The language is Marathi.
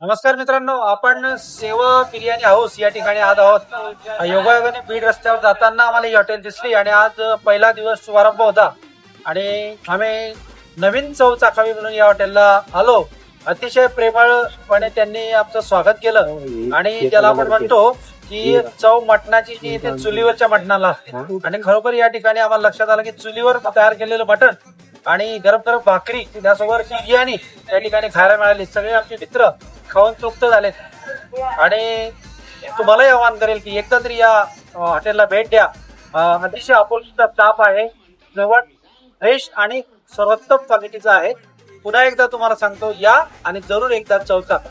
नमस्कार मित्रांनो, आपण सेवा बिर्याणी हाऊस या ठिकाणी आज आहोत. योगायोगाने बीड रस्त्यावर जाताना आम्हाला ही हॉटेल दिसली आणि आज पहिला दिवस शुभारंभ होता आणि आम्ही नवीन चव चाखावी म्हणून या हॉटेलला आलो. अतिशय प्रेमळपणे त्यांनी आमचं स्वागत केलं आणि ज्याला आपण म्हणतो की चव मटणाची जी ते चुलीवरच्या मटणाला असते आणि खरोखर या ठिकाणी आम्हाला लक्षात आलं की चुलीवर तयार केलेलं मटण आणि गरम गरम भाकरी त्यासोबत बिर्याणी त्या ठिकाणी खायला मिळाली. सगळे आमचे मित्र खाऊन तृप्त झालेत आणि तुम्हालाही आवाहन करेल की एकदा तरी या हॉटेलला भेट द्या. अतिशय आपुलकीचा स्टाफ आहे, जवळ फ्रेश आणि सर्वोत्तम क्वालिटीचा आहे. पुन्हा एकदा तुम्हाला सांगतो, या आणि जरूर एकदा चव चाखा.